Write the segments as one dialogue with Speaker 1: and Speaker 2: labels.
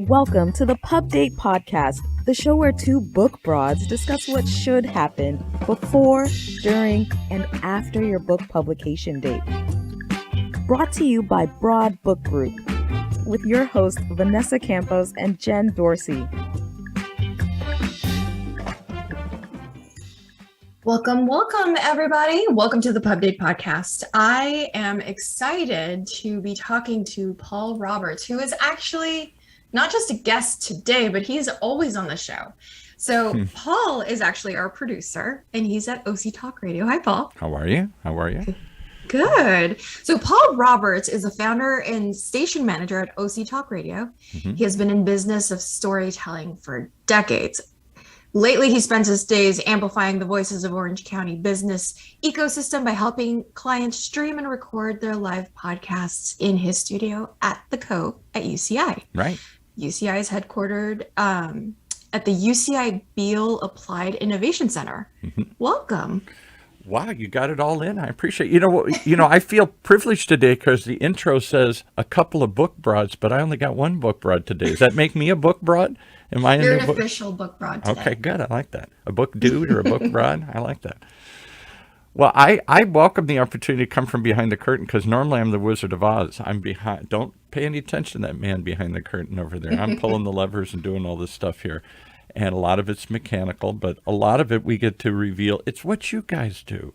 Speaker 1: Welcome to the Pub Date Podcast, the show where two book broads discuss what should happen before, during, and after your book publication date. Brought to you by Broad Book Group, with your hosts Vanessa Campos and Jen Dorsey.
Speaker 2: Welcome, everybody. Welcome to the Pub Date Podcast. I am excited to be talking to Paul Roberts, who is actually not just a guest today, but he's always on the show. So Paul is actually our producer, and he's at OC Talk Radio. Hi, Paul.
Speaker 3: How are you?
Speaker 2: Good. So Paul Roberts is a founder and station manager at OC Talk Radio. He has been in business of storytelling for decades. Lately, he spends his days amplifying the voices of Orange County business ecosystem by helping clients stream and record their live podcasts in his studio at the Cove at UCI.
Speaker 3: Right.
Speaker 2: UCI is headquartered at the UCI Beall Applied Innovation Center. Welcome.
Speaker 3: Wow, you got it all in. I appreciate it. You know, I feel privileged today because the intro says a couple of book broads, but I only got one book broad today. Does that make me a book broad? Am I
Speaker 2: You're an official book broad today.
Speaker 3: Okay, good. I like that. A book dude or a book broad? I like that. Well, I welcome the opportunity to come from behind the curtain because normally I'm the Wizard of Oz. I'm behind. Don't pay any attention to that man behind the curtain over there. I'm pulling the levers and doing all this stuff here. And a lot of it's mechanical, but a lot of it we get to reveal. It's what you guys do.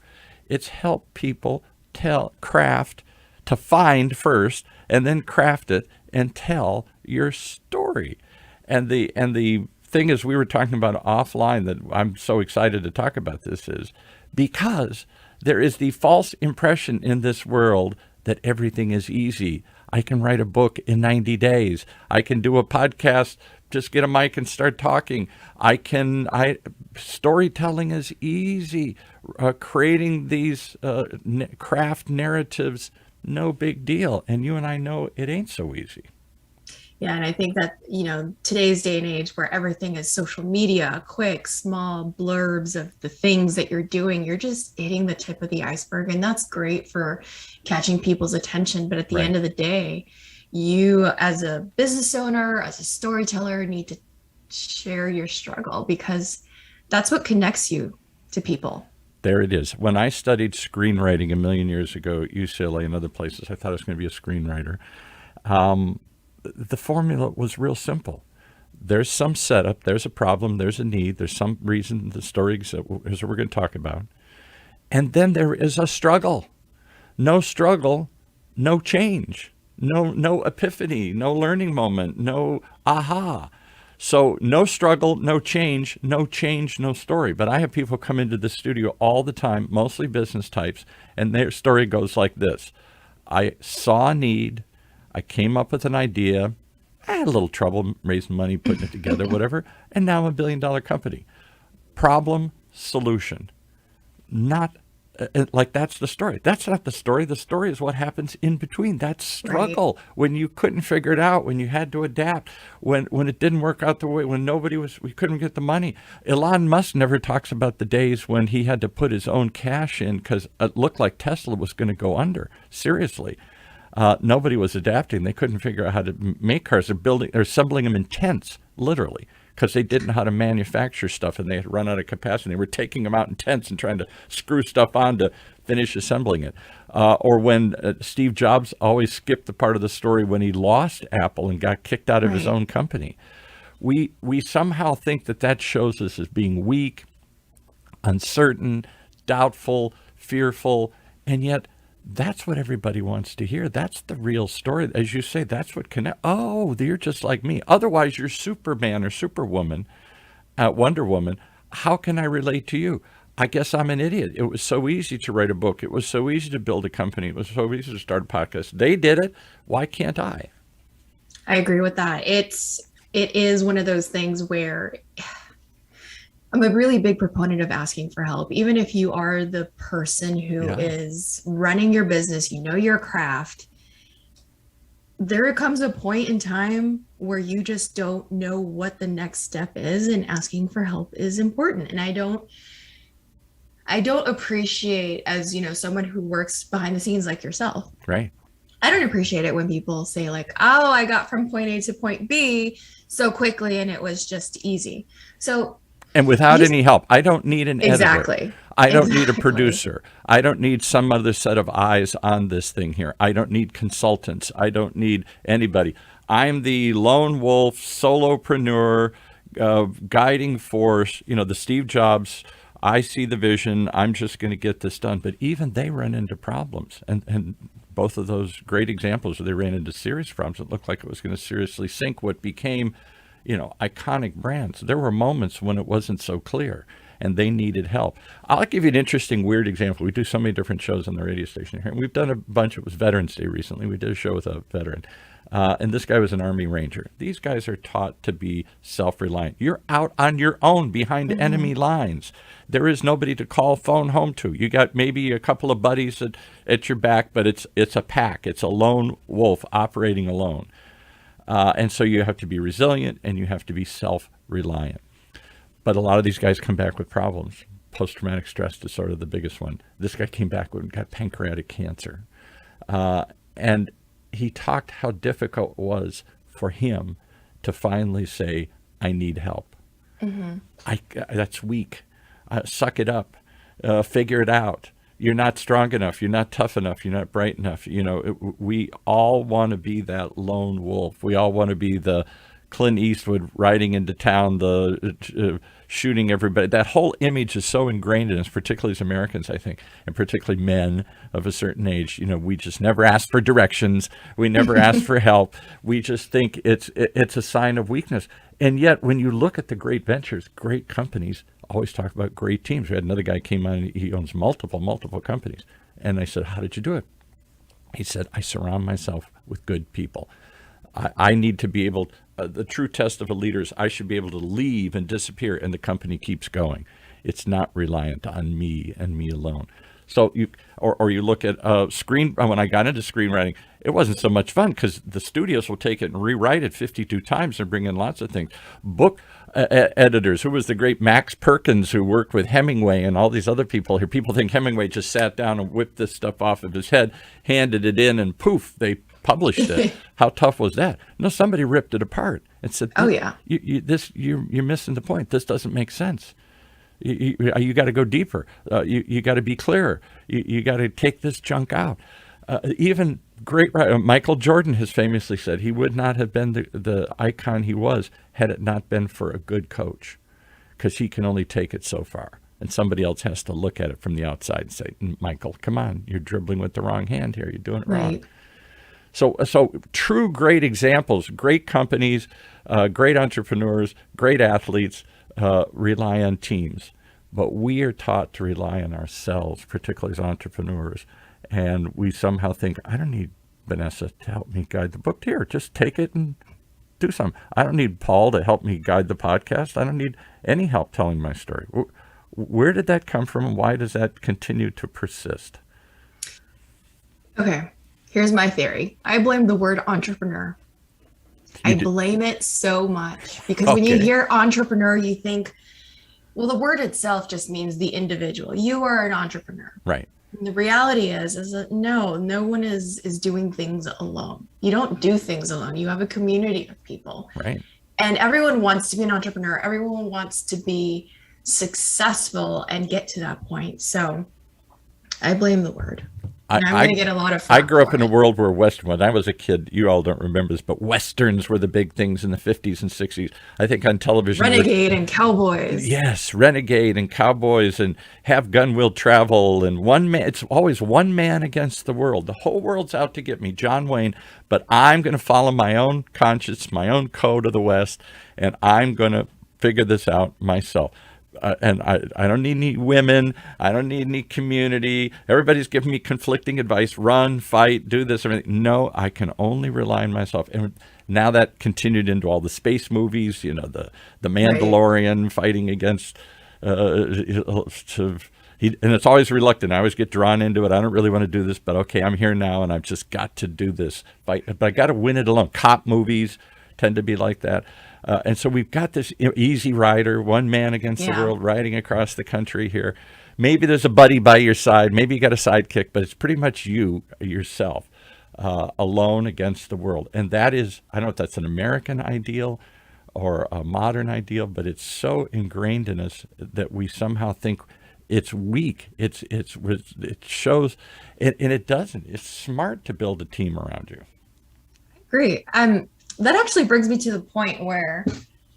Speaker 3: It's help people craft, to find first, and then craft it and tell your story. And the thing is, we were talking about offline that I'm so excited to talk about this is because there is the false impression in this world that everything is easy. I can write a book in 90 days. I can do a podcast, just get a mic and start talking. Storytelling is easy. Creating these craft narratives, no big deal. And you and I know it ain't so easy.
Speaker 2: Yeah, and I think that, today's day and age where everything is social media, quick, small blurbs of the things that you're doing, you're just hitting the tip of the iceberg. And that's great for catching people's attention. But at the end of the day, you as a business owner, as a storyteller, need to share your struggle because that's what connects you to people.
Speaker 3: There it is. When I studied screenwriting a million years ago at UCLA and other places, I thought I was going to be a screenwriter. The formula was real simple. There's some setup, there's a problem, there's a need, there's some reason the story is what we're going to talk about. And then there is a struggle. No struggle, no change, no epiphany, no learning moment, no aha. So no struggle, no change, no story. But I have people come into the studio all the time, mostly business types, and their story goes like this. I saw a need. I came up with an idea. I had a little trouble raising money, putting it together, whatever. And now I'm $1 billion company. Problem, solution. Not like that's the story. That's not the story. The story is what happens in between. That struggle when you couldn't figure it out, when you had to adapt, when it didn't work out the way, when we couldn't get the money. Elon Musk never talks about the days when he had to put his own cash in because it looked like Tesla was going to go under. Seriously. Nobody was adapting. They couldn't figure out how to make cars. They're assembling them in tents, literally, because they didn't know how to manufacture stuff and they had run out of capacity. They were taking them out in tents and trying to screw stuff on to finish assembling it. Or when Steve Jobs always skipped the part of the story when he lost Apple and got kicked out of his own company. We somehow think that shows us as being weak, uncertain, doubtful, fearful, and yet that's what everybody wants to hear. That's the real story. As you say, that's what connects. Oh, you're just like me. Otherwise, you're Superman or Superwoman, Wonder Woman. How can I relate to you? I guess I'm an idiot. It was so easy to write a book. It was so easy to build a company. It was so easy to start a podcast. They did it. Why can't I?
Speaker 2: I agree with that. It is one of those things where I'm a really big proponent of asking for help. Even if you are the person who is running your business, your craft, there comes a point in time where you just don't know what the next step is, and asking for help is important. And I don't appreciate, as someone who works behind the scenes like yourself.
Speaker 3: Right.
Speaker 2: I don't appreciate it when people say like, oh, I got from point A to point B so quickly and it was just easy. So
Speaker 3: And without
Speaker 2: these,
Speaker 3: any help. I don't need an editor.
Speaker 2: exactly.
Speaker 3: I don't need a
Speaker 2: Exactly.
Speaker 3: producer. I don't need some other set of eyes on this thing here. I don't need consultants. I don't need anybody. I'm the lone wolf, solopreneur, guiding force, the Steve Jobs. I see the vision. I'm just going to get this done. But even they run into problems. And both of those great examples where they ran into serious problems, it looked like it was going to seriously sink what became, iconic brands. There were moments when it wasn't so clear and they needed help. I'll give you an interesting, weird example. We do so many different shows on the radio station here. And we've done a bunch. It was Veterans Day recently. We did a show with a veteran. And this guy was an Army Ranger. These guys are taught to be self-reliant. You're out on your own behind enemy lines. There is nobody to call phone home to. You got maybe a couple of buddies at your back, but it's a pack. It's a lone wolf operating alone. And so you have to be resilient and you have to be self-reliant. But a lot of these guys come back with problems. Post-traumatic stress disorder, the biggest one. This guy came back and got pancreatic cancer. And he talked how difficult it was for him to finally say, I need help. That's weak. Suck it up. Figure it out. You're not strong enough. You're not tough enough. You're not bright enough. We all want to be that lone wolf. We all want to be the Clint Eastwood riding into town, the shooting everybody. That whole image is so ingrained in us, particularly as Americans, I think, and particularly men of a certain age. We just never ask for directions. We never ask for help. We just think it's a sign of weakness. And yet, when you look at the great ventures, great companies always talk about great teams. We had another guy came on, he owns multiple companies. And I said, how did you do it? He said, I surround myself with good people. I need to be able, the true test of a leader is I should be able to leave and disappear and the company keeps going. It's not reliant on me and me alone. So you look at when I got into screenwriting, it wasn't so much fun because the studios will take it and rewrite it 52 times and bring in lots of things. Book editors, who was the great Max Perkins, who worked with Hemingway and all these other people here. People think Hemingway just sat down and whipped this stuff off of his head, handed it in, and poof, they published it. How tough was that? No, somebody ripped it apart and said,
Speaker 2: oh yeah,
Speaker 3: you're missing the point. This doesn't make sense. You got to go deeper. You got to be clearer. You got to take this junk out. Even great writer Michael Jordan has famously said he would not have been the icon he was had it not been for a good coach, because he can only take it so far. And somebody else has to look at it from the outside and say, Michael, come on, you're dribbling with the wrong hand here. You're doing it wrong. So true great examples, great companies, great entrepreneurs, great athletes rely on teams. But we are taught to rely on ourselves, particularly as entrepreneurs. And we somehow think, I don't need Vanessa to help me guide the book. Here, just take it and do something. I don't need Paul to help me guide the podcast. I don't need any help telling my story. Where did that come from and why does that continue to persist?
Speaker 2: Okay, here's my theory. I blame the word entrepreneur. I blame it so much because when you hear entrepreneur, you think, well, the word itself just means the individual. You are an entrepreneur.
Speaker 3: Right.
Speaker 2: And the reality is that no one is doing things alone. You don't do things alone. You have a community of people.
Speaker 3: Right.
Speaker 2: And everyone wants to be an entrepreneur. Everyone wants to be successful and get to that point. So I blame the word. And I'm going to get a lot of flack.
Speaker 3: I grew up in a world where when I was a kid, you all don't remember this, but Westerns were the big things in the 50s and 60s. I think on television.
Speaker 2: Renegade and Cowboys.
Speaker 3: Yes, Renegade and Cowboys and Have Gun Will Travel and one man. It's always one man against the world. The whole world's out to get me, John Wayne, but I'm going to follow my own conscience, my own code of the West, and I'm going to figure this out myself. And I don't need any women. I don't need any community. Everybody's giving me conflicting advice. Run, fight, do this, everything. No, I can only rely on myself. And now that continued into all the space movies, the Mandalorian right. fighting against, and it's always reluctant. I always get drawn into it. I don't really want to do this, but okay, I'm here now and I've just got to do this fight. But I got to win it alone. Cop movies tend to be like that. And so we've got this easy rider, one man against the world, riding across the country here. Maybe there's a buddy by your side. Maybe you got a sidekick, but it's pretty much you, yourself. alone against the world. And that is, I don't know if that's an American ideal or a modern ideal, but it's so ingrained in us that we somehow think it's weak. It shows, and it doesn't. It's smart to build a team around you.
Speaker 2: Great. That actually brings me to the point where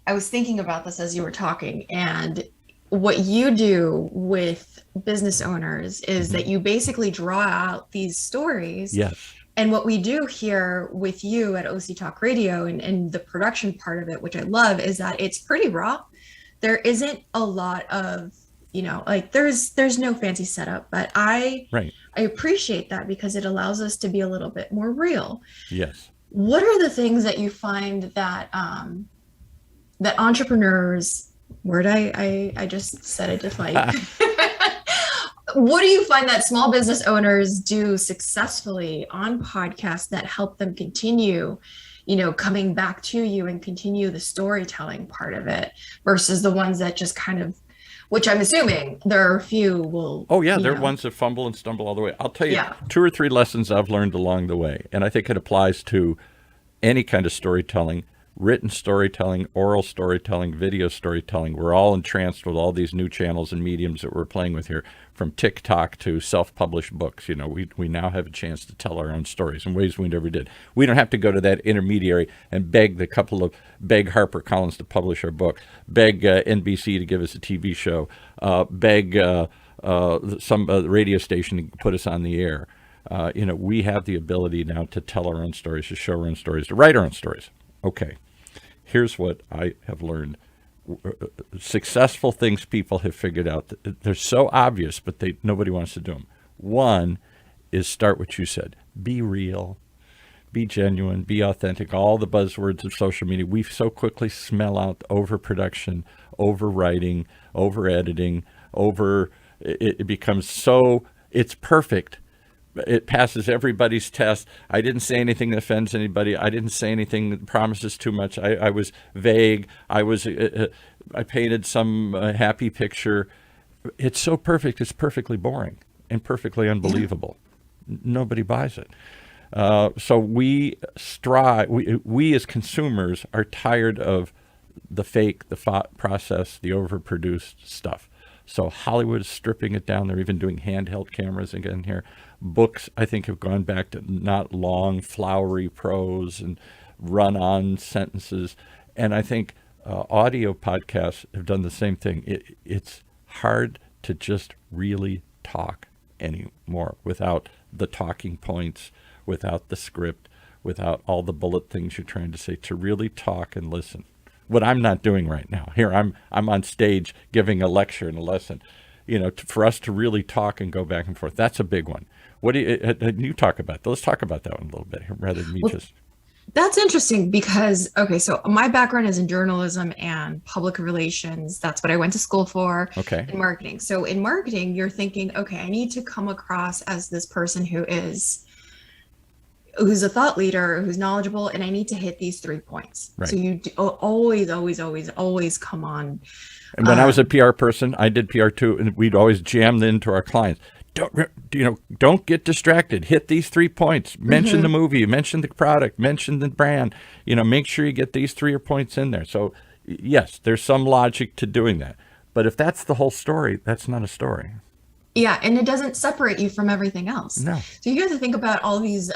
Speaker 2: I was thinking about this as you were talking, and what you do with business owners is that you basically draw out these stories.
Speaker 3: Yes.
Speaker 2: And what we do here with you at OC Talk Radio and the production part of it, which I love, is that it's pretty raw. There isn't a lot of, like there's no fancy setup, but I appreciate that because it allows us to be a little bit more real.
Speaker 3: Yes.
Speaker 2: What are the things that you find that that entrepreneurs, word I just said it just like, what do you find that small business owners do successfully on podcasts that help them continue, coming back to you and continue the storytelling part of it versus the ones that just kind of, which I'm assuming there are a few will.
Speaker 3: Oh yeah, there are ones that fumble and stumble all the way. I'll tell you 2 or 3 lessons I've learned along the way, and I think it applies to any kind of storytelling. Written storytelling, oral storytelling, video storytelling. We're all entranced with all these new channels and mediums that we're playing with here, from TikTok to self-published books. We now have a chance to tell our own stories in ways we never did. We don't have to go to that intermediary and beg HarperCollins to publish our book, beg NBC to give us a TV show, beg some radio station to put us on the air. We have the ability now to tell our own stories, to show our own stories, to write our own stories. Okay. Here's what I have learned. Successful things people have figured out. They're so obvious, but nobody wants to do them. One is start what you said. Be real. Be genuine. Be authentic. All the buzzwords of social media. We so quickly smell out overproduction, overwriting, over-editing, it becomes so, it's perfect. It passes everybody's test. I didn't say anything that offends anybody. I didn't say anything that promises too much. I was vague. I painted some happy picture. It's so perfect. It's perfectly boring and perfectly unbelievable. Nobody buys it. So we strive. We as consumers are tired of the fake, the process, the overproduced stuff. So Hollywood is stripping it down. They're even doing handheld cameras again here. Books, I think, have gone back to not long, flowery prose and run-on sentences. And I think audio podcasts have done the same thing. It's hard to just really talk anymore without the talking points, without the script, without all the bullet things you're trying to say, to really talk and listen. What I'm not doing right now. Here I'm on stage giving a lecture and a lesson. For us to really talk and go back and forth, that's a big one. What do you talk about? Let's talk about that one a little bit rather than me just.
Speaker 2: That's interesting because, so my background is in journalism and public relations. That's what I went to school for.
Speaker 3: Okay.
Speaker 2: In marketing. So in marketing, you're thinking, I need to come across as this person who's a thought leader, who's knowledgeable, and I need to hit these 3 points.
Speaker 3: Right.
Speaker 2: So you always come on.
Speaker 3: And when I was a PR person, I did PR too, and we'd always jam into our clients. Don't get distracted. Hit these 3 points. Mention the movie. Mention the product. Mention the brand. Make sure you get these 3 points in there. So yes, there's some logic to doing that. But if that's the whole story, that's not a story.
Speaker 2: Yeah, and it doesn't separate you from everything else.
Speaker 3: No.
Speaker 2: So you have to think about all these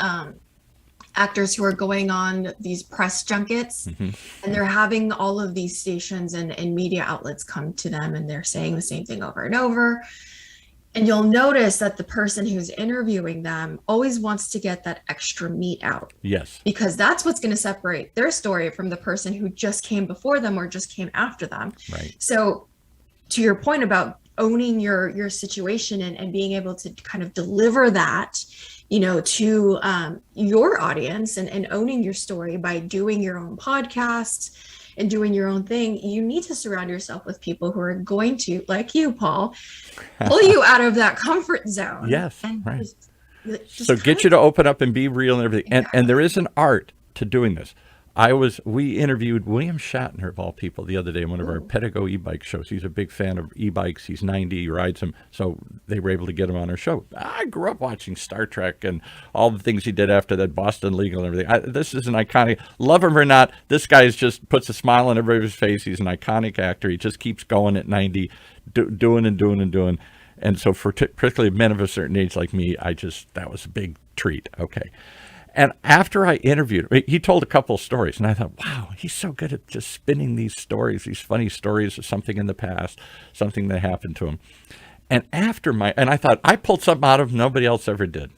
Speaker 2: actors who are going on these press junkets, and they're having all of these stations and media outlets come to them, and they're saying the same thing over and over. And you'll notice that the person who's interviewing them always wants to get that extra meat out.
Speaker 3: Yes.
Speaker 2: Because that's what's going to separate their story from the person who just came before them or just came after them.
Speaker 3: Right.
Speaker 2: So to your point about owning your situation and being able to kind of deliver that, to your audience and owning your story by doing your own podcasts and doing your own thing, you need to surround yourself with people who are going to, like you, Paul, pull you out of that comfort zone.
Speaker 3: Yes,
Speaker 2: and
Speaker 3: right.
Speaker 2: just
Speaker 3: So get you to open up and be real and everything. And there is an art to doing this. we interviewed William Shatner, of all people, the other day in one of our Pedigo e-bike shows. He's a big fan of e-bikes. He's 90, he rides them. So they were able to get him on our show. I grew up watching Star Trek and all the things he did after that, Boston Legal and everything. This is an iconic, love him or not, this guy just puts a smile on everybody's face. He's an iconic actor. He just keeps going at 90, doing and doing and doing. And so for particularly men of a certain age like me, that was a big treat. Okay. And after I interviewed him, he told a couple of stories, and I thought, wow, he's so good at just spinning these stories, these funny stories of something in the past, something that happened to him. And I thought, I pulled something out of him nobody else ever did.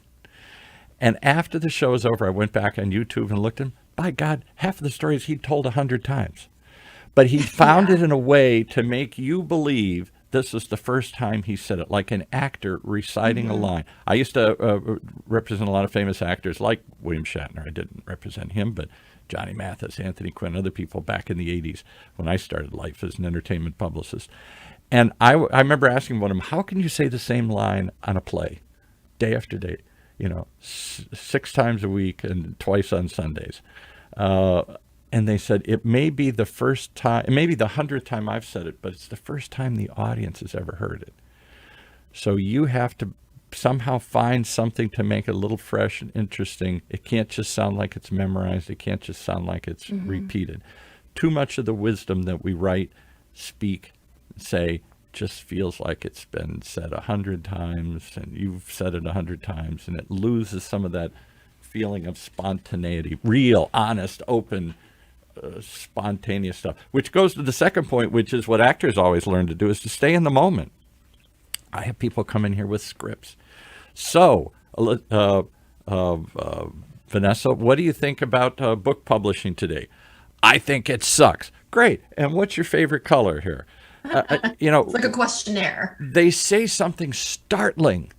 Speaker 3: And after the show was over, I went back on YouTube and looked at him. By God, half of the stories he'd told 100 times. But he found it in a way to make you believe this is the first time he said it, like an actor reciting a line. I used to represent a lot of famous actors like William Shatner. I didn't represent him, but Johnny Mathis, Anthony Quinn, other people back in the 80s when I started life as an entertainment publicist. And I remember asking one of them, how can you say the same line on a play day after day, 6 times a week and twice on Sundays? And they said, it may be the first time, it may be the 100th time I've said it, but it's the first time the audience has ever heard it. So you have to somehow find something to make it a little fresh and interesting. It can't just sound like it's memorized. It can't just sound like it's repeated. Too much of the wisdom that we write, speak, say, just feels like it's been said 100 times, and you've said it 100 times, and it loses some of that feeling of spontaneity, real, honest, open, spontaneous stuff, which goes to the second point, which is what actors always learn to do, is to stay in the moment. I have people come in here with scripts. So, Vanessa, what do you think about book publishing today? I think it sucks. Great. And what's your favorite color here?
Speaker 2: It's like a questionnaire.
Speaker 3: They say something startling.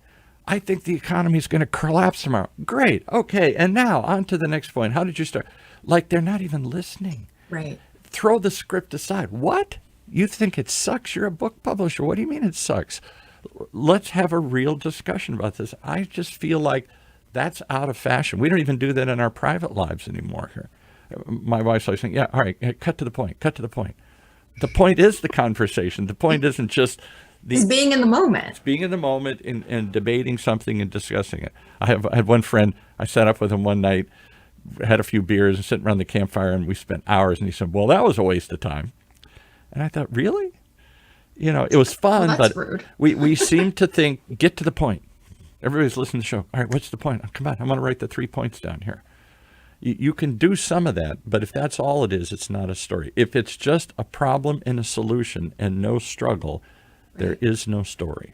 Speaker 3: I think the economy is going to collapse tomorrow. Great. Okay. And now on to the next point. How did you start? Like they're not even listening.
Speaker 2: Right.
Speaker 3: Throw the script aside. What? You think it sucks? You're a book publisher. What do you mean it sucks? Let's have a real discussion about this. I just feel like that's out of fashion. We don't even do that in our private lives anymore here. My wife's always saying, yeah, all right, cut to the point, cut to the point. The point is the conversation. The point isn't just
Speaker 2: it's being in the moment.
Speaker 3: It's being in the moment and debating something and discussing it. I had one friend, I sat up with him one night, had a few beers and sitting around the campfire, and we spent hours, and he said, well, that was a waste of time. And I thought, really? It was fun,
Speaker 2: well,
Speaker 3: but
Speaker 2: rude.
Speaker 3: we seem to think, get to the point. Everybody's listening to the show. All right, what's the point? Oh, come on, I'm going to write the 3 points down here. You can do some of that, but if that's all it is, it's not a story. If it's just a problem and a solution and no struggle, there is no story.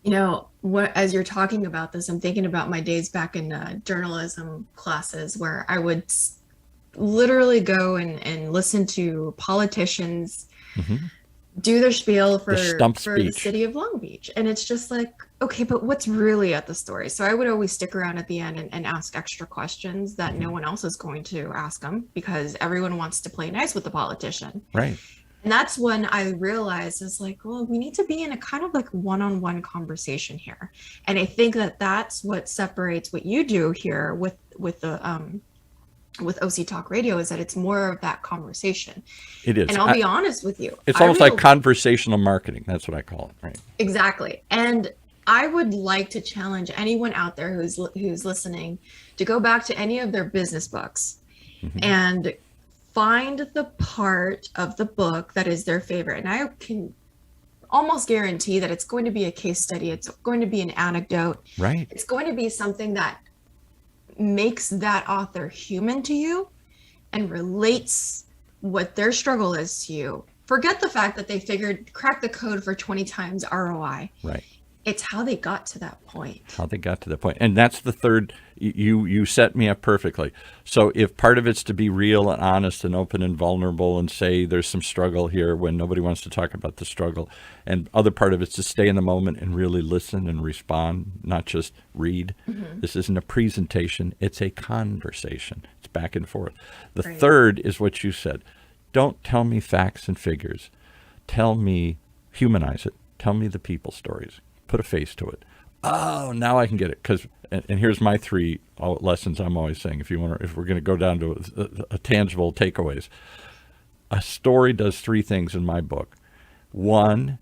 Speaker 2: As you're talking about this, I'm thinking about my days back in journalism classes where I would literally go and listen to politicians do their spiel for the city of Long Beach. And it's just like, okay, but what's really at the story? So I would always stick around at the end and ask extra questions that no one else is going to ask them, because everyone wants to play nice with the politician.
Speaker 3: Right.
Speaker 2: And that's when I realized it's like, well, we need to be in a kind of like one-on-one conversation here. And I think that that's what separates what you do here with OC Talk Radio, is that it's more of that conversation.
Speaker 3: It is.
Speaker 2: And I'll be honest with you.
Speaker 3: It's almost like conversational marketing. That's what I call it. Right.
Speaker 2: Exactly. And I would like to challenge anyone out there who's listening to go back to any of their business books and find the part of the book that is their favorite. And I can almost guarantee that it's going to be a case study. It's going to be an anecdote.
Speaker 3: Right.
Speaker 2: It's going to be something that makes that author human to you and relates what their struggle is to you. Forget the fact that they cracked the code for 20 times ROI.
Speaker 3: Right.
Speaker 2: It's how they got to that point.
Speaker 3: And that's the third. You set me up perfectly. So if part of it's to be real and honest and open and vulnerable and say there's some struggle here when nobody wants to talk about the struggle, and other part of it's to stay in the moment and really listen and respond, not just read. This isn't a presentation. It's a conversation. It's back and forth. The third is what you said. Don't tell me facts and figures. Humanize it. Tell me the people stories. Put a face to it. Oh, now I can get it. Because and here's my three lessons I'm always saying, if we're going to go down to a tangible takeaways. A story does three things in my book. One,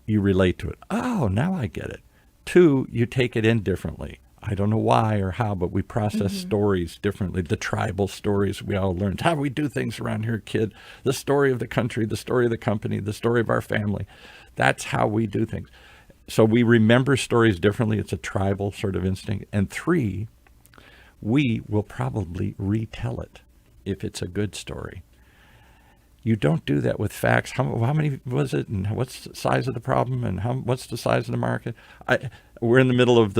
Speaker 3: you relate to it. Oh, now I get it. Two, you take it in differently. I don't know why or how, but we process stories differently. The tribal stories we all learned. How we do things around here, kid. The story of the country, the story of the company, the story of our family. That's how we do things. So we remember stories differently. It's a tribal sort of instinct. And three, we will probably retell it if it's a good story. You don't do that with facts. How many was it, and what's the size of the problem, and what's the size of the market? We're in the middle of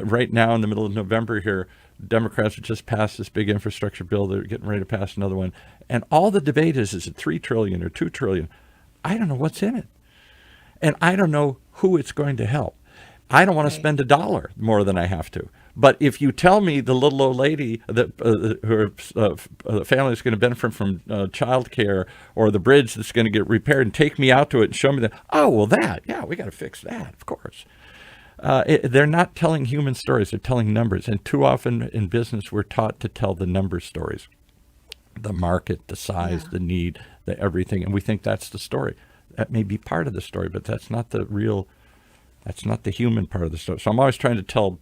Speaker 3: right now in the middle of November here. Democrats have just passed this big infrastructure bill. They're getting ready to pass another one, and all the debate is it $3 trillion or $2 trillion? I don't know what's in it, and I don't know who it's going to help. I don't want to spend $1 more than I have to. But if you tell me the little old lady that her family is going to benefit from child care, or the bridge that's going to get repaired, and take me out to it and show me that, we got to fix that, of course. They're not telling human stories, they're telling numbers. And too often in business, we're taught to tell the number stories. The market, the size, the need, the everything. And we think that's the story. That may be part of the story, but that's not the human part of the story. So I'm always trying to tell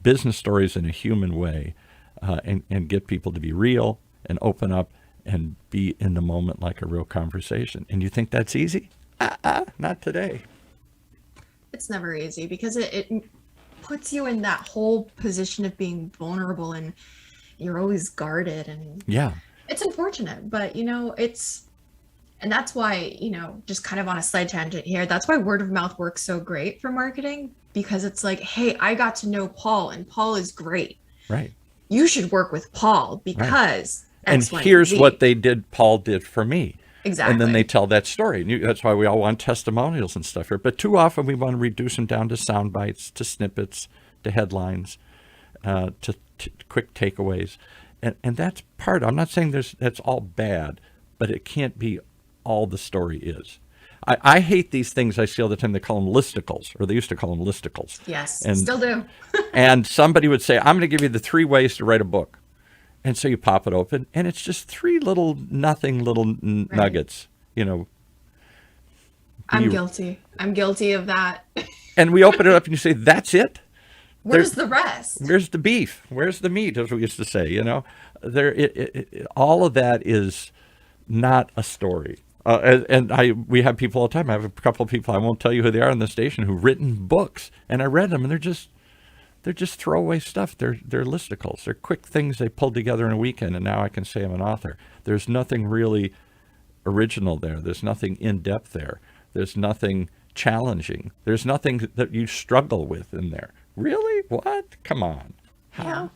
Speaker 3: business stories in a human way, and get people to be real and open up and be in the moment like a real conversation. And you think that's easy? Not today.
Speaker 2: It's never easy because it puts you in that whole position of being vulnerable, and you're always guarded, and it's unfortunate, but and that's why, just kind of on a side tangent here, that's why word of mouth works so great for marketing, because it's like, hey, I got to know Paul, and Paul is great.
Speaker 3: Right.
Speaker 2: You should work with Paul because X,
Speaker 3: and here's what Paul did for me.
Speaker 2: Exactly.
Speaker 3: And then they tell that story. And that's why we all want testimonials and stuff here. But too often we want to reduce them down to sound bites, to snippets, to headlines, to quick takeaways. And that's part. I'm not saying that's all bad, but it can't be all the story is. I hate these things I see all the time. They call them listicles, or they used to call them listicles.
Speaker 2: Yes,
Speaker 3: and
Speaker 2: still do.
Speaker 3: And somebody would say, I'm going to give you the 3 ways to write a book. And so you pop it open, and it's just 3 little nuggets,
Speaker 2: I'm guilty. I'm guilty of that.
Speaker 3: And we open it up and you say, that's it?
Speaker 2: Where's the rest?
Speaker 3: Where's the beef? Where's the meat, as we used to say, all of that is not a story. We have people all the time. I have a couple of people, I won't tell you who they are on the station, who've written books, and I read them, and they're just throwaway stuff. They're listicles. They're quick things they pulled together in a weekend, and now I can say I'm an author. There's nothing really original there. There's nothing in-depth there. There's nothing challenging. There's nothing that you struggle with in there. Really? What? Come on. How?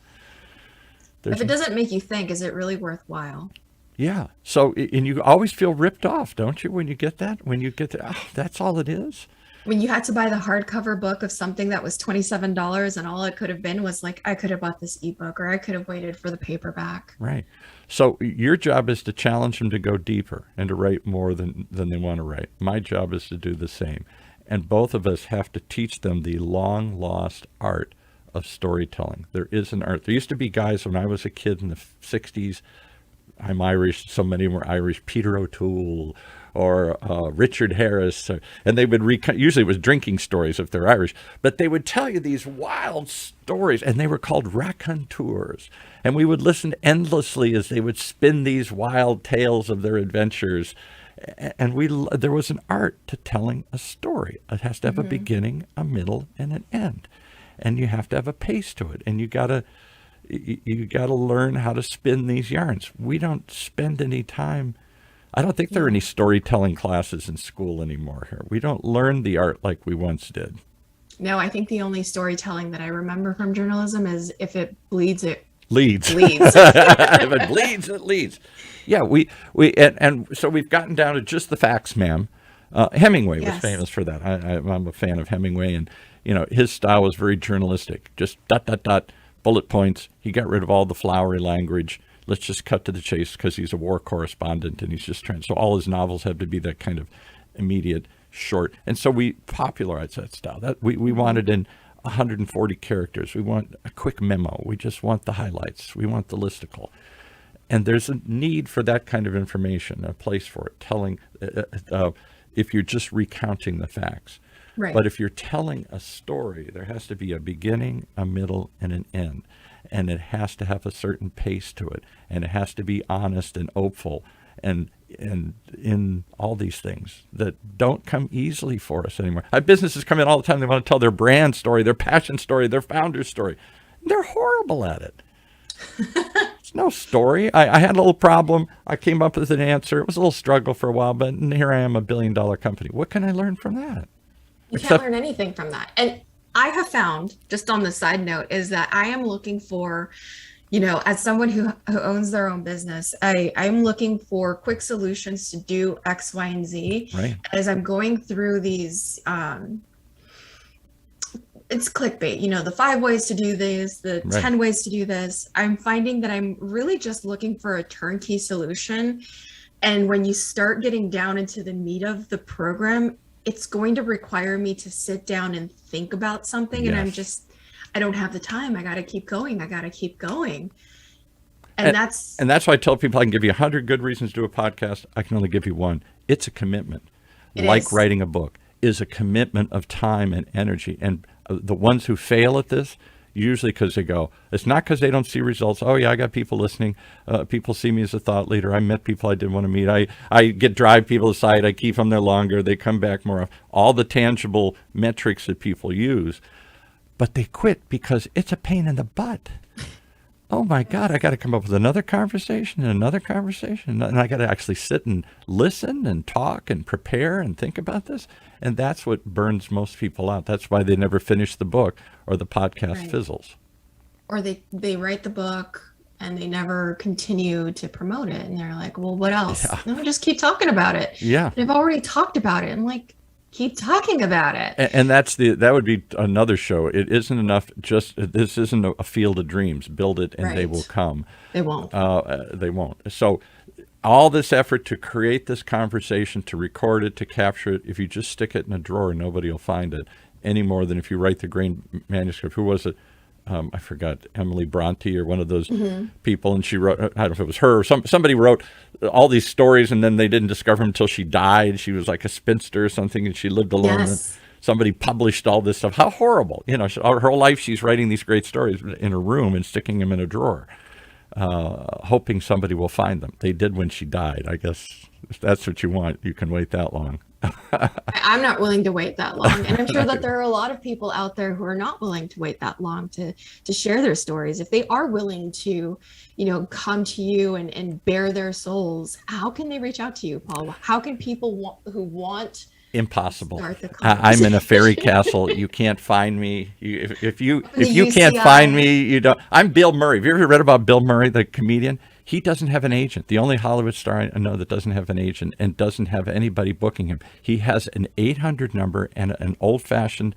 Speaker 2: If it doesn't make you think, is it really worthwhile?
Speaker 3: Yeah. So, and you always feel ripped off, don't you, when you get that? When you get that's all it is?
Speaker 2: When you had to buy the hardcover book of something that was $27, and all it could have been was like, I could have bought this ebook, or I could have waited for the paperback.
Speaker 3: Right. So your job is to challenge them to go deeper and to write more than they want to write. My job is to do the same. And both of us have to teach them the long lost art of storytelling. There is an art. There used to be guys when I was a kid in the 60s. I'm Irish, so many were Irish, Peter O'Toole or Richard Harris, and they would usually it was drinking stories if they're Irish, but they would tell you these wild stories, and they were called raconteurs, and we would listen endlessly as they would spin these wild tales of their adventures, and there was an art to telling a story. It has to have a beginning, a middle, and an end, and you have to have a pace to it, and you gotta learn how to spin these yarns. We don't spend any time. I don't think there are any storytelling classes in school anymore here. We don't learn the art like we once did.
Speaker 2: No, I think the only storytelling that I remember from journalism is if it bleeds, it
Speaker 3: leads.
Speaker 2: If
Speaker 3: it bleeds, it leads. Yeah, and so we've gotten down to just the facts, ma'am. Hemingway was famous for that. I'm a fan of Hemingway, and his style was very journalistic. Just ... bullet points. He got rid of all the flowery language. Let's just cut to the chase, because he's a war correspondent and he's just trying. So all his novels have to be that kind of immediate, short. And so we popularized that style. That we wanted in 140 characters. We want a quick memo. We just want the highlights. We want the listicle. And there's a need for that kind of information, a place for it, telling if you're just recounting the facts.
Speaker 2: Right.
Speaker 3: But if you're telling a story, there has to be a beginning, a middle, and an end. And it has to have a certain pace to it. And it has to be honest and hopeful and in all these things that don't come easily for us anymore. I have businesses come in all the time. They want to tell their brand story, their passion story, their founder's story. They're horrible at it. It's no story. I had a little problem. I came up with an answer. It was a little struggle for a while, but here I am, $1 billion company. What can I learn from that?
Speaker 2: You can't learn anything from that. And I have found, just on the side note, is that I am looking for, as someone who owns their own business, I'm looking for quick solutions to do X, Y, and Z.
Speaker 3: Right.
Speaker 2: As I'm going through these, it's clickbait, the 5 ways to do this, the
Speaker 3: Right.
Speaker 2: 10 ways to do this. I'm finding that I'm really just looking for a turnkey solution. And when you start getting down into the meat of the program, it's going to require me to sit down and think about something.
Speaker 3: Yes.
Speaker 2: And I don't have the time. I got to keep going. And
Speaker 3: that's why I tell people I can give you 100 good reasons to do a podcast. I can only give you one. It's a commitment. Like writing a book is a commitment of time and energy. And the ones who fail at this, usually because they go, it's not because they don't see results. Oh yeah, I got people listening. People see me as a thought leader. I met people I didn't want to meet. I drive people aside. I keep them there longer. They come back more often. All the tangible metrics that people use, but they quit because it's a pain in the butt. Oh my God, I got to come up with another conversation and another conversation. And I got to actually sit and listen and talk and prepare and think about this. And that's what burns most people out. That's why they never finish the book or the podcast fizzles.
Speaker 2: Or they write the book and they never continue to promote it. And they're like, well, what else?
Speaker 3: Yeah.
Speaker 2: No, just keep talking about it.
Speaker 3: Yeah.
Speaker 2: They've already talked about it. I'm like, keep talking about it.
Speaker 3: And that would be another show. It isn't enough. This isn't a field of dreams. Build it and they will come.
Speaker 2: They won't.
Speaker 3: They won't. So all this effort to create this conversation, to record it, to capture it, if you just stick it in a drawer, nobody will find it any more than if you write the grain manuscript. Who was it? I forgot, Emily Bronte or one of those people, and she wrote, I don't know if it was her or somebody wrote all these stories, and then they didn't discover them until she died. She was like a spinster or something, and she lived alone.
Speaker 2: Yes.
Speaker 3: And somebody published all this stuff. How horrible. Her whole life she's writing these great stories in her room and sticking them in a drawer, hoping somebody will find them. They did when she died. I guess if that's what you want, you can wait that long.
Speaker 2: I'm not willing to wait that long. And I'm sure that there are a lot of people out there who are not willing to wait that long to share their stories. If they are willing to, come to you and bare their souls, how can they reach out to you, Paul? How can people who want
Speaker 3: Impossible.
Speaker 2: start the
Speaker 3: I'm in a fairy castle. You can't find me. If you
Speaker 2: UCI.
Speaker 3: can't find me, you don't. I'm Bill Murray. Have you ever read about Bill Murray, the comedian? He doesn't have an agent. The only Hollywood star I know that doesn't have an agent and doesn't have anybody booking him. He has an 800 number and an old-fashioned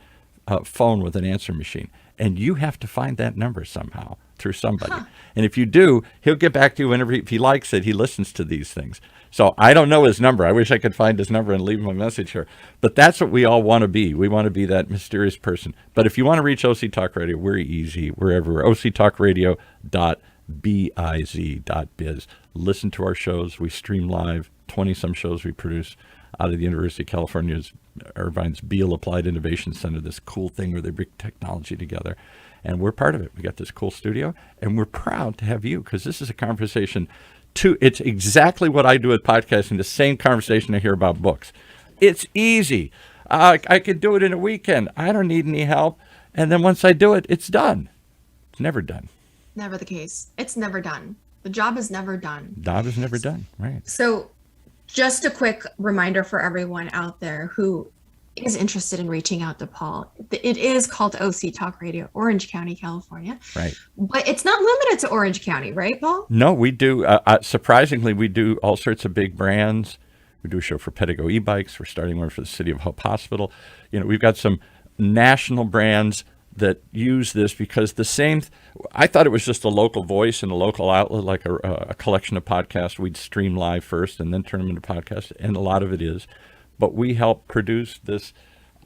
Speaker 3: phone with an answer machine. And you have to find that number somehow through somebody. Huh. And if you do, he'll get back to you whenever if he likes it. He listens to these things. So I don't know his number. I wish I could find his number and leave him a message here. But that's what we all want to be. We want to be that mysterious person. But if you want to reach OC Talk Radio, we're easy. We're everywhere. octalkradio.biz. Listen to our shows. We stream live. 20-some shows we produce out of the University of California's Irvine's Beall Applied Innovation Center, this cool thing where they bring technology together. And we're part of it. We got this cool studio, and we're proud to have you because this is a conversation. It's exactly what I do with podcasting, the same conversation I hear about books. It's easy. I could do it in a weekend. I don't need any help. And then once I do it, it's done. It's never done.
Speaker 2: Never the case. It's never done. The job is never done.
Speaker 3: Job is never done. Right.
Speaker 2: So just a quick reminder for everyone out there who is interested in reaching out to Paul. It is called OC Talk Radio, Orange County, California. Right. But it's not limited to Orange County, right, Paul?
Speaker 3: No, we do. Surprisingly, we do all sorts of big brands. We do a show for Pedigo e-bikes. We're starting one for the City of Hope Hospital. We've got some national brands that use this because I thought it was just a local voice and a local outlet, like a collection of podcasts we'd stream live first and then turn them into podcasts, and a lot of it is. But we help produce this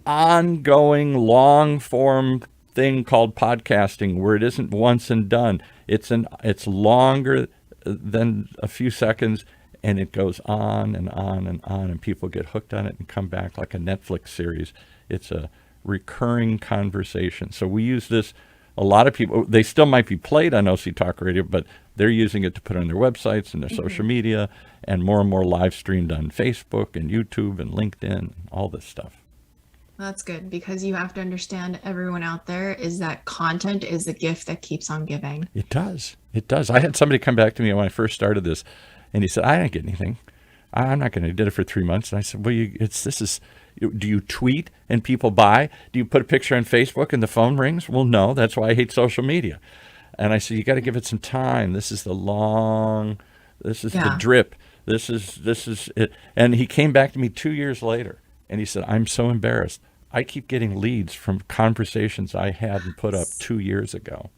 Speaker 3: ongoing, long-form thing called podcasting where it isn't once and done. It's longer than a few seconds, and it goes on and on and on, and people get hooked on it and come back like a Netflix series. It's a recurring conversation. So we use this. A lot of people, they still might be played on OC Talk Radio, but they're using it to put on their websites and their social media, and more live streamed on Facebook and YouTube and LinkedIn, and all this stuff.
Speaker 2: That's good, because you have to understand, everyone out there, is that content is the gift that keeps on giving.
Speaker 3: It does. It does. I had somebody come back to me when I first started this, and he said, I didn't get anything. I'm not going to. Did it for 3 months. And I said, well, do you tweet and people buy? Do you put a picture on Facebook and the phone rings? Well, no. That's why I hate social media. And I said, you got to give it some time. This is the drip. This is it. And he came back to me 2 years later, and he said, I'm so embarrassed. I keep getting leads from conversations I hadn't put up 2 years ago.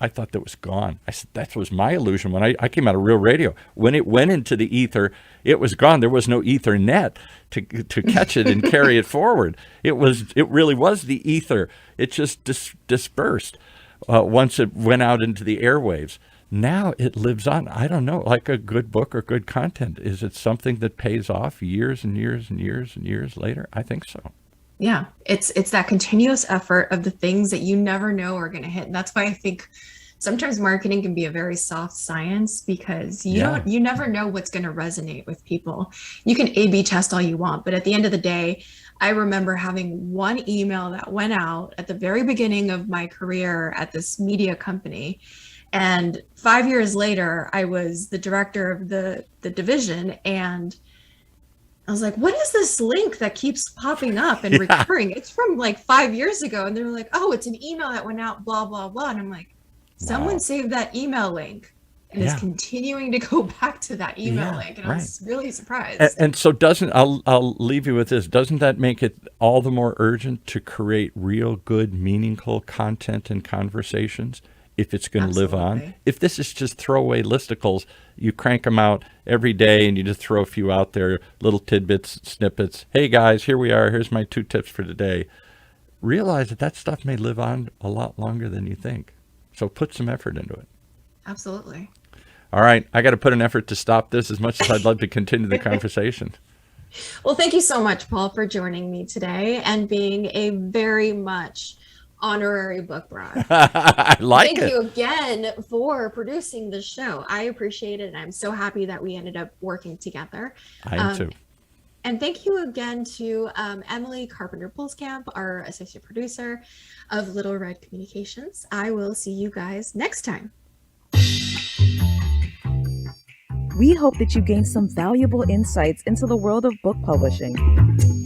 Speaker 3: I thought that was gone. I said, that was my illusion when I came out of real radio. When it went into the ether, it was gone. There was no ether net to catch it and carry it forward. It really was the ether. It just dispersed once it went out into the airwaves. Now it lives on. I don't know, like a good book or good content. Is it something that pays off years and years and years and years later? I think so.
Speaker 2: Yeah, it's that continuous effort of the things that you never know are going to hit. And that's why I think sometimes marketing can be a very soft science, because you never know what's going to resonate with people. You can A/B test all you want, but at the end of the day, I remember having one email that went out at the very beginning of my career at this media company. And 5 years later, I was the director of the division, and I was like, what is this link that keeps popping up and recurring? It's from like 5 years ago. And they're like, oh, it's an email that went out, blah, blah, blah. And I'm like, someone saved that email link and is continuing to go back to that email link. And I was really surprised.
Speaker 3: And so I'll leave you with this. Doesn't that make it all the more urgent to create real good, meaningful content and conversations if it's going to live on? If this is just throwaway listicles, you crank them out every day and you just throw a few out there, little tidbits, snippets. Hey guys, here we are. Here's my 2 tips for today. Realize that stuff may live on a lot longer than you think. So put some effort into it.
Speaker 2: Absolutely.
Speaker 3: All right. I got to put an effort to stop this, as much as I'd love to continue the conversation.
Speaker 2: Well, thank you so much, Paul, for joining me today and being a very much honorary book broad.
Speaker 3: I like it.
Speaker 2: Thank you again for producing the show. I appreciate it. And I'm so happy that we ended up working together.
Speaker 3: I am too.
Speaker 2: And thank you again to Emily Carpenter-Pulskamp, our associate producer of Little Red Communications. I will see you guys next time.
Speaker 1: We hope that you gained some valuable insights into the world of book publishing.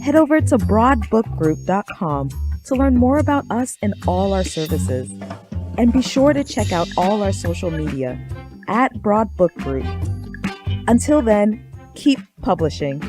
Speaker 1: Head over to broadbookgroup.com to learn more about us and all our services. And be sure to check out all our social media at Broad Book Group. Until then, keep publishing.